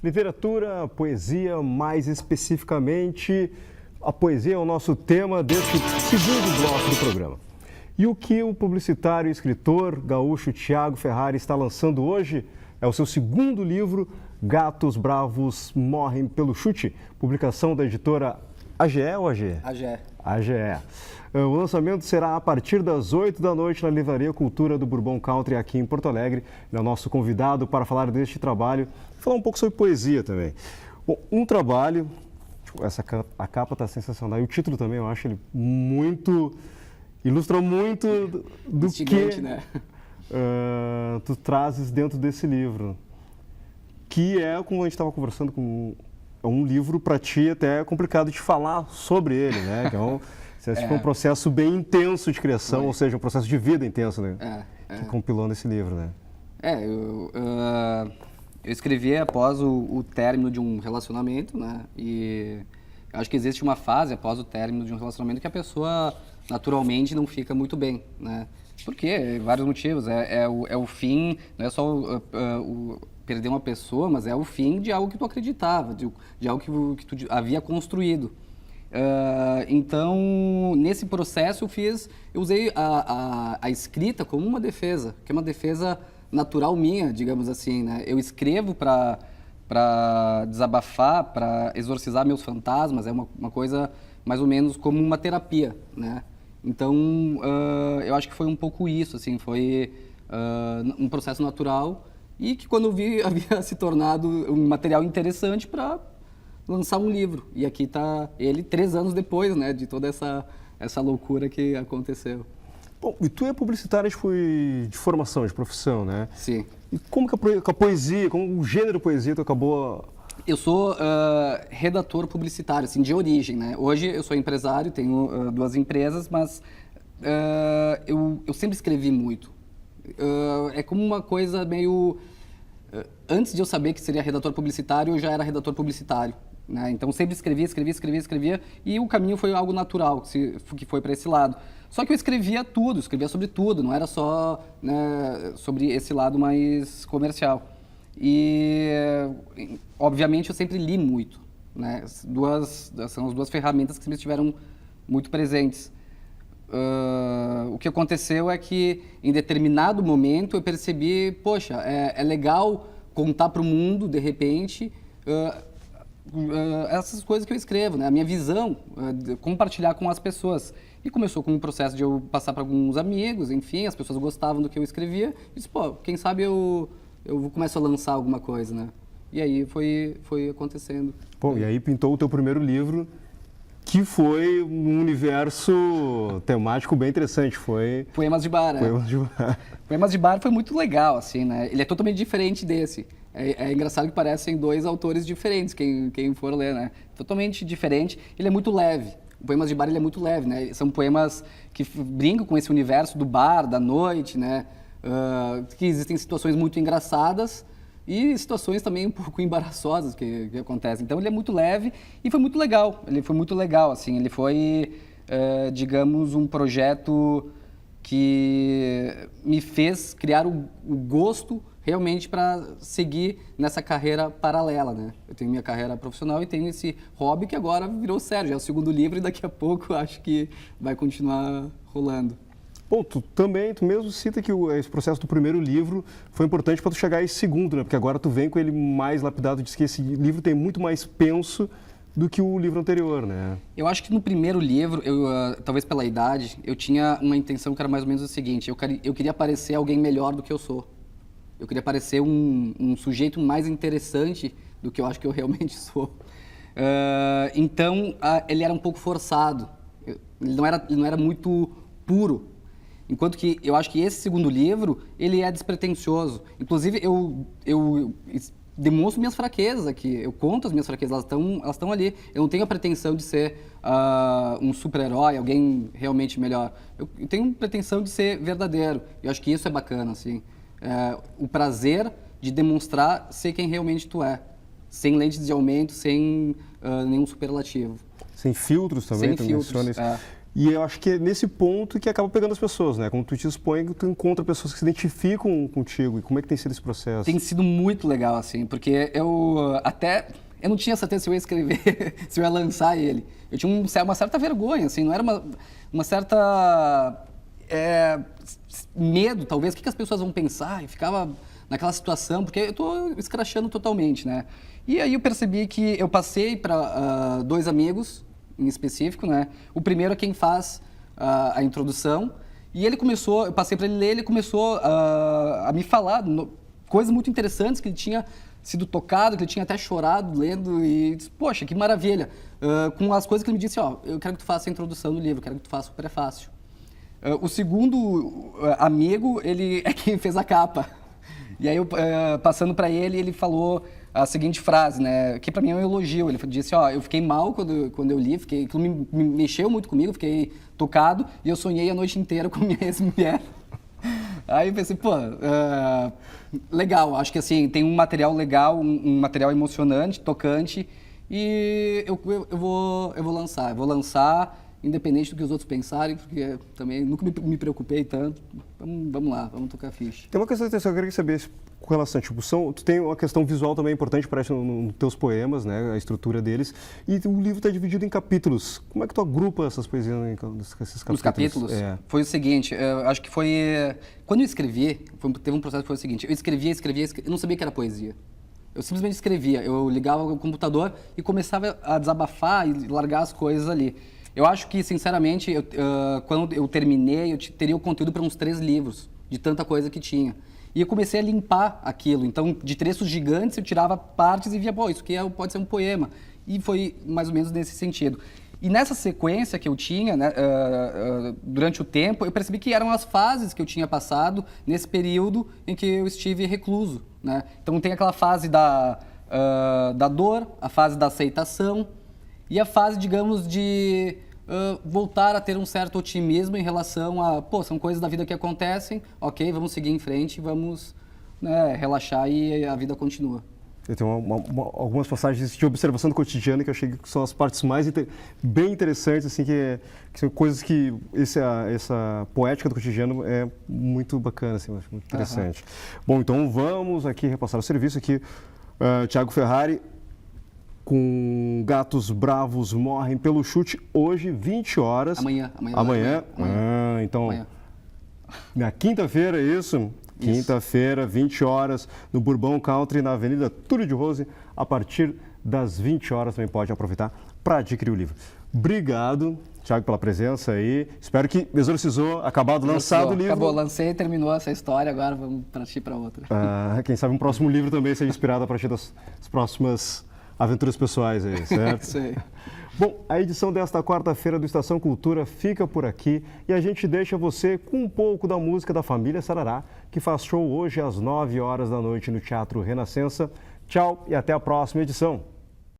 Literatura, poesia, mais especificamente, a poesia é o nosso tema desse segundo bloco do programa. E o que o publicitário e escritor gaúcho Thiago Ferrari está lançando hoje é o seu segundo livro, Gatos Bravos Morrem pelo Chute, publicação da editora AGE ou AGE? AGE. AGE. O lançamento será a partir das 8 da noite na Livraria Cultura do Bourbon Country, aqui em Porto Alegre. Ele é o nosso convidado para falar deste trabalho e falar um pouco sobre poesia também. Bom, um trabalho, a capa está sensacional e o título também, eu acho ele ilustra muito do que né? Tu trazes dentro desse livro. Que é, como a gente estava conversando, um livro para ti até complicado de falar sobre ele, né? Que foi um processo bem intenso de criação, ou seja, um processo de vida intenso, né? Que compilou nesse livro, né? Eu escrevi após o término de um relacionamento, né? E eu acho que existe uma fase após o término de um relacionamento que a pessoa naturalmente não fica muito bem, né? Por quê? Vários motivos. É o fim, não é só perder uma pessoa, mas é o fim de algo que tu acreditava, de algo que tu havia construído. Então, nesse processo eu usei a escrita como uma defesa, que é uma defesa natural minha, digamos assim, né? Eu escrevo para desabafar, para exorcizar meus fantasmas, é uma coisa mais ou menos como uma terapia, né? Então, eu acho que foi um pouco isso, assim, foi um processo natural e que quando eu vi havia se tornado um material interessante para lançar um livro. E aqui está ele 3 anos depois, né, de toda essa loucura que aconteceu. Bom, e tu é publicitário de formação, de profissão, né? Sim. E como que a poesia, como o gênero poesia tu acabou... Eu sou redator publicitário, assim, de origem, né? Hoje eu sou empresário, tenho 2 empresas, mas eu sempre escrevi muito. É como uma coisa meio... Antes de eu saber que seria redator publicitário, eu já era redator publicitário, né? Então sempre escrevia e o caminho foi algo natural, que foi para esse lado. Só que eu escrevia sobre tudo, não era só, né, sobre esse lado mais comercial. E, obviamente, eu sempre li muito, né? São as 2 ferramentas que sempre estiveram muito presentes. O que aconteceu é que, em determinado momento, eu percebi, poxa, é legal contar para o mundo, de repente, essas coisas que eu escrevo, né? A minha visão, compartilhar com as pessoas. E começou com um processo de eu passar para alguns amigos, enfim, as pessoas gostavam do que eu escrevia. E disse, pô, quem sabe eu começo a lançar alguma coisa, né? E aí foi acontecendo. Bom, e aí pintou o teu primeiro livro, que foi um universo temático bem interessante, foi... Poemas de Bar, né? Poemas de Bar. Poemas de Bar foi muito legal, assim, né? Ele é totalmente diferente desse. É engraçado que parecem 2 autores diferentes, quem for ler, né? Totalmente diferente. Ele é muito leve. O Poemas de Bar, ele é muito leve, né? São poemas que brincam com esse universo do bar, da noite, né? Que existem situações muito engraçadas e situações também um pouco embaraçosas que acontecem. Então, ele é muito leve e foi muito legal. Ele foi muito legal, assim. Ele foi, digamos, um projeto que me fez criar o gosto realmente para seguir nessa carreira paralela, né? Eu tenho minha carreira profissional e tenho esse hobby que agora virou sério. Já é o segundo livro e daqui a pouco acho que vai continuar rolando. Bom, tu mesmo cita que esse processo do primeiro livro foi importante para tu chegar a esse segundo, né? Porque agora tu vem com ele mais lapidado, diz que esse livro tem muito mais penso do que o livro anterior, né? Eu acho que no primeiro livro, talvez pela idade, eu tinha uma intenção que era mais ou menos o seguinte, eu queria parecer alguém melhor do que eu sou. Eu queria parecer um sujeito mais interessante do que eu acho que eu realmente sou. Então, ele era um pouco forçado. Ele não era muito puro. Enquanto que eu acho que esse segundo livro, ele é despretensioso. Inclusive, eu demonstro minhas fraquezas aqui. Eu conto as minhas fraquezas, elas estão ali. Eu não tenho a pretensão de ser um super-herói, alguém realmente melhor. Eu tenho a pretensão de ser verdadeiro. Eu acho que isso é bacana, assim. O prazer de demonstrar ser quem realmente tu é. Sem lentes de aumento, sem nenhum superlativo. Sem filtros também. Sem filtros, E eu acho que é nesse ponto que acaba pegando as pessoas, né? Como tu te expõe, tu encontra pessoas que se identificam contigo. E como é que tem sido esse processo? Tem sido muito legal, assim, porque eu não tinha certeza se eu ia escrever, se eu ia lançar ele. Eu tinha uma certa vergonha, assim, não era uma certa medo, talvez, o que as pessoas vão pensar, e ficava naquela situação, porque eu tô escrachando totalmente, né? E aí eu percebi que eu passei para 2 amigos, em específico, né? O primeiro é quem faz a introdução, e ele começou, eu passei para ele ler, ele começou a me falar coisas muito interessantes que ele tinha sido tocado, que ele tinha até chorado lendo, e disse, poxa, que maravilha. Com as coisas que ele me disse, ó, eu quero que tu faça a introdução do livro, eu quero que tu faça o prefácio. O segundo amigo, ele é quem fez a capa. E aí, passando para ele, ele falou a seguinte frase, né, que para mim é um elogio. Ele disse, ó, eu fiquei mal quando eu li, aquilo me mexeu muito comigo, fiquei tocado, e eu sonhei a noite inteira com minha ex-mulher. Aí eu pensei, pô, legal, acho que assim, tem um material legal, um material emocionante, tocante, e eu vou lançar. Eu vou lançar, independente do que os outros pensarem, porque também nunca me preocupei tanto. Vamos lá, vamos tocar ficha. Tem uma questão de atenção, eu queria saber com relação, tipo, tu tem uma questão visual também importante, parece, nos teus poemas, né, a estrutura deles, e o livro está dividido em capítulos. Como é que tu agrupa essas poesias nesses capítulos? Os capítulos? Foi o seguinte, acho que foi... Quando eu escrevi, teve um processo que foi o seguinte, eu escrevia, eu não sabia que era poesia. Eu simplesmente escrevia, eu ligava o computador e começava a desabafar e largar as coisas ali. Eu acho que, sinceramente, quando eu terminei, eu teria o conteúdo para uns 3 livros, de tanta coisa que tinha. E eu comecei a limpar aquilo. Então, de textos gigantes, eu tirava partes e via, pô, isso aqui pode ser um poema. E foi mais ou menos nesse sentido. E nessa sequência que eu tinha, né, durante o tempo, eu percebi que eram as fases que eu tinha passado nesse período em que eu estive recluso, né? Então, tem aquela fase da dor, a fase da aceitação e a fase, digamos, de voltar a ter um certo otimismo em relação a, pô, são coisas da vida que acontecem, ok, vamos seguir em frente, vamos, né, relaxar e a vida continua. Eu tenho algumas passagens de observação do cotidiano que eu achei que são as partes mais bem interessantes, assim, que são coisas que essa poética do cotidiano é muito bacana, assim, eu acho muito interessante. Bom, então vamos aqui repassar o serviço aqui. Thiago Ferrari, com Gatos Bravos Morrem pelo Chute, hoje, 20 horas. Amanhã. Então, amanhã. Na quinta-feira, é isso? Quinta-feira, 20 horas, no Bourbon Country, na Avenida Túlio de Rose, a partir das 20 horas, também pode aproveitar para adquirir o livro. Obrigado, Thiago, pela presença aí. Espero que exorcizou, lançado o livro. Acabou, lancei, terminou essa história, agora vamos partir para outra. Quem sabe um próximo livro também seja inspirado a partir das próximas aventuras pessoais aí, certo? Isso aí. Bom, a edição desta quarta-feira do Estação Cultura fica por aqui e a gente deixa você com um pouco da música da família Sarará, que faz show hoje às 9 horas da noite no Teatro Renascença. Tchau e até a próxima edição.